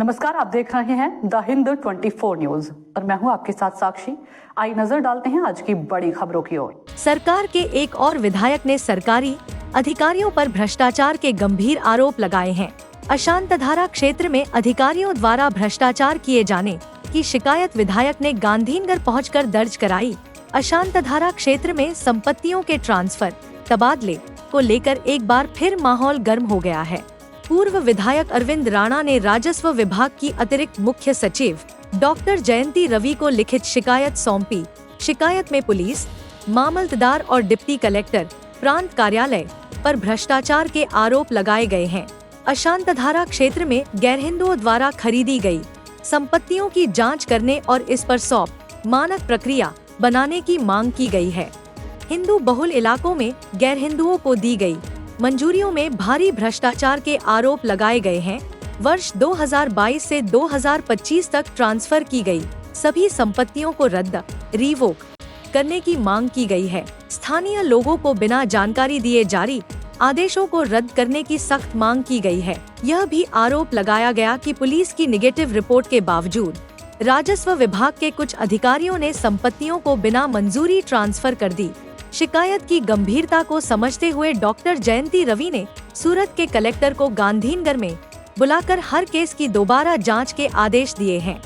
नमस्कार, आप देख रहे हैं द हिंद 24 न्यूज और मैं हूं आपके साथ साक्षी। आइए नजर डालते हैं आज की बड़ी खबरों की ओर। सरकार के एक और विधायक ने सरकारी अधिकारियों पर भ्रष्टाचार के गंभीर आरोप लगाए हैं। अशांतधारा क्षेत्र में अधिकारियों द्वारा भ्रष्टाचार किए जाने की शिकायत विधायक ने गांधीनगर पहुंचकर दर्ज कराई। अशांतधारा क्षेत्र में संपत्तियों के ट्रांसफर तबादले को लेकर एक बार फिर माहौल गर्म हो गया है। पूर्व विधायक अरविंद राणा ने राजस्व विभाग की अतिरिक्त मुख्य सचिव डॉक्टर जयंती रवि को लिखित शिकायत सौंपी। शिकायत में पुलिस, मामलतदार और डिप्टी कलेक्टर प्रांत कार्यालय पर भ्रष्टाचार के आरोप लगाए गए हैं। अशांतधारा क्षेत्र में गैर हिंदुओं द्वारा खरीदी गई संपत्तियों की जांच करने और इस पर सौंप मानक प्रक्रिया बनाने की मांग की गई है। हिंदू बहुल इलाकों में गैर हिंदुओं को दी गई मंजूरियों में भारी भ्रष्टाचार के आरोप लगाए गए हैं। वर्ष 2022 से 2025 तक ट्रांसफर की गई सभी संपत्तियों को रद्द रिवोक करने की मांग की गई है। स्थानीय लोगों को बिना जानकारी दिए जारी आदेशों को रद्द करने की सख्त मांग की गई है। यह भी आरोप लगाया गया कि पुलिस की निगेटिव रिपोर्ट के बावजूद राजस्व विभाग के कुछ अधिकारियों ने संपत्तियों को बिना मंजूरी ट्रांसफर कर दी। शिकायत की गंभीरता को समझते हुए डॉक्टर जयंती रवि ने सूरत के कलेक्टर को गांधीनगर में बुलाकर हर केस की दोबारा जांच के आदेश दिए हैं।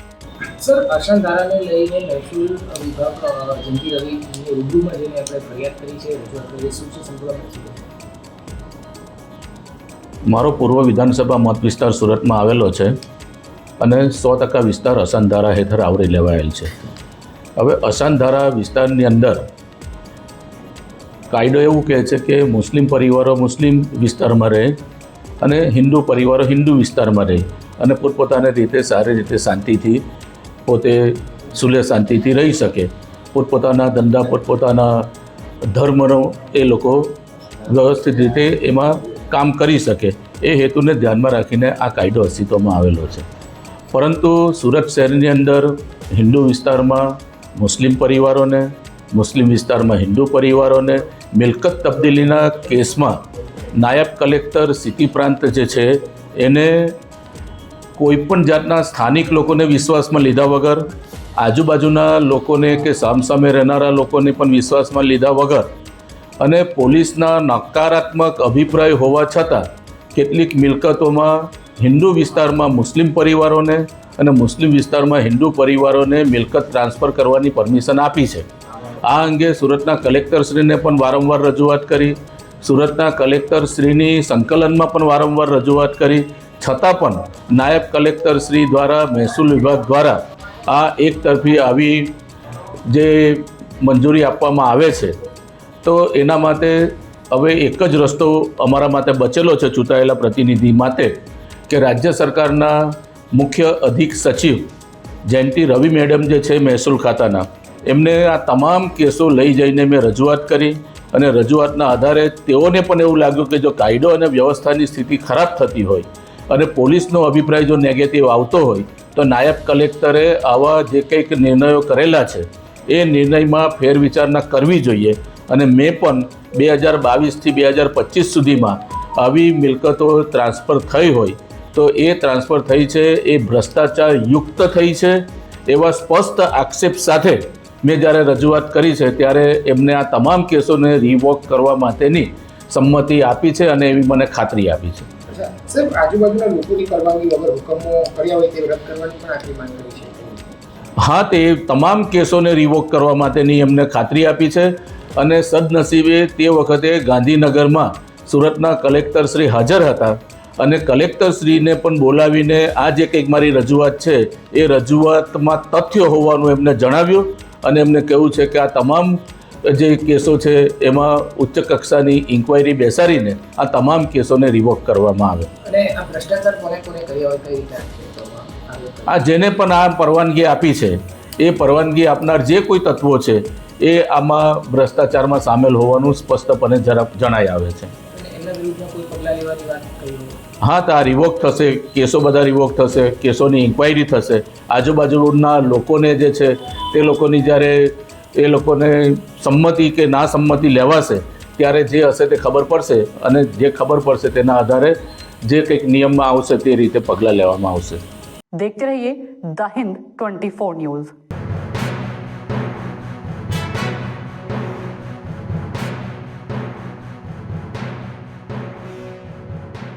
सर, અશાંતધારાને લઈને મહેસૂલ વિભાગ જયંતી રવિની રૂબરૂમાં જઈને આપણે ફરિયાદ કરી છે, રજૂઆત કરી છે, શું છે સંપૂર્ણ માહિતી? મારો પૂર્વ વિધાનસભા મત વિસ્તાર સુરતમાં આવેલો છે અને 100% વિસ્તાર અશાંતધારા હેઠળ આવરી લેવાયેલ છે। હવે અશાંતધારા વિસ્તારની અંદર કાયદો એવું કહે છે કે મુસ્લિમ પરિવારો મુસ્લિમ વિસ્તારમાં રહે અને હિન્દુ પરિવારો હિન્દુ વિસ્તારમાં રહે અને પોતપોતાની રીતે સારી રીતે શાંતિથી પોતે સુલે શાંતિથી રહી શકે, પોતપોતાના ધંધા પોતપોતાના ધર્મનો એ લોકો વ્યવસ્થિત રીતે એમાં કામ કરી શકે, એ હેતુને ધ્યાનમાં રાખીને આ કાયદો અસ્તિત્વમાં આવેલો છે। પરંતુ સુરત શહેરની અંદર હિન્દુ વિસ્તારમાં મુસ્લિમ પરિવારોને, મુસ્લિમ વિસ્તારમાં હિન્દુ પરિવારોને મિલકત તબદીલીના કેસમાં નાયબ કલેક્ટર સિટી પ્રાંત જે છે એને કોઈપણ જાતના સ્થાનિક લોકોને વિશ્વાસમાં લીધા વગર, આજુબાજુના લોકોને કે સામસામે રહેનારા લોકોને પણ વિશ્વાસમાં લીધા વગર અને પોલીસના નકારાત્મક અભિપ્રાય હોવા છતાં કેટલીક મિલકતોમાં હિન્દુ વિસ્તારમાં મુસ્લિમ પરિવારોને અને મુસ્લિમ વિસ્તારમાં હિન્દુ પરિવારોને મિલકત ટ્રાન્સફર કરવાની પરમિશન આપી છે। આ અંગે સુરતના કલેક્ટરશ્રીને પણ વારંવાર રજૂઆત કરી, સુરતના કલેક્ટરશ્રીની સંકલનમાં પણ વારંવાર રજૂઆત કરી, છતાં પણ નાયબ કલેક્ટરશ્રી દ્વારા મહેસૂલ વિભાગ દ્વારા આ એકતરફી આવી જે મંજૂરી આપવામાં આવે છે, તો એના માટે હવે એક જ રસ્તો અમારા માટે બચેલો છે ચૂંટાયેલા પ્રતિનિધિ માટે કે રાજ્ય સરકારના મુખ્ય અધિક સચિવ જયંતી રવિ મેડમ જે છે મહેસૂલ ખાતાના, એમને આ તમામ કેસો લઈ જઈને મેં રજૂઆત કરી અને રજૂઆતના આધારે તેઓને પણ એવું લાગ્યું કે જો કાયદો અને વ્યવસ્થાની સ્થિતિ ખરાબ થતી હોય અને પોલીસનો અભિપ્રાય જો નેગેટિવ આવતો હોય તો નાયબ કલેક્ટરે આવા જે કંઈક નિર્ણયો કરેલા છે એ નિર્ણયમાં ફેરવિચારણા કરવી જોઈએ અને મેં પણ 2022થી 2025 સુધીમાં આવી મિલકતો ટ્રાન્સફર થઈ હોય તો એ ટ્રાન્સફર થઈ છે એ ભ્રષ્ટાચાર યુક્ત થઈ છે એવા સ્પષ્ટ આક્ષેપ સાથે મેં જ્યારે રજૂઆત કરી છે ત્યારે એમને આ તમામ કેસોને રિવોક કરવા માટેની સંમતિ આપી છે અને એવી મને ખાતરી આપી છે। સર, આજુબાજુના લોકોની પરવાનગી વગર હુકમો કર્યા હોય તે રદ કરવાની પણ આખરી માંગ કરી છે। હા, તે તમામ કેસોને રિવોક કરવા માટેની એમને ખાતરી આપી છે અને સદનસીબે તે વખતે ગાંધીનગરમાં સુરતના કલેક્ટરશ્રી હાજર હતા અને કલેક્ટરશ્રીને પણ બોલાવીને આ જે કંઈક મારી રજૂઆત છે એ રજૂઆતમાં તથ્ય હોવાનું એમને જણાવ્યું અને એમને કહેવું છે કે આ તમામ જે કેસો છે એમાં ઉચ્ચ કક્ષાની ઇન્ક્વાયરી બેસાડીને આ તમામ કેસોને રિવોક કરવામાં આવે। અને આ ભ્રષ્ટાચાર કોને કોને કર્યા હોય કઈ રીતે આ જેને પણ આ પરવાનગી આપી છે એ પરવાનગી આપનાર જે કોઈ તત્વો છે એ આમાં ભ્રષ્ટાચારમાં સામેલ હોવાનું સ્પષ્ટપણે જણાઈ આવે છે। એમના વિરુદ્ધમાં કોઈ પગલાં લેવાની વાત કરી? હા, તો આ રિવોક થશે, કેસો બધા રિવોક થશે, કેસોની ઇન્ક્વાયરી થશે, આજુબાજુના લોકોને જે છે તે લોકોની જ્યારે એ લોકોને સંમતિ કે ના સંમતિ લેવાશે ત્યારે જે હશે તે ખબર પડશે અને જે ખબર પડશે તેના આધારે જે કંઈક નિયમમાં આવશે તે રીતે પગલાં લેવામાં આવશે। देखते रहिए द हिंद 24 न्यूज।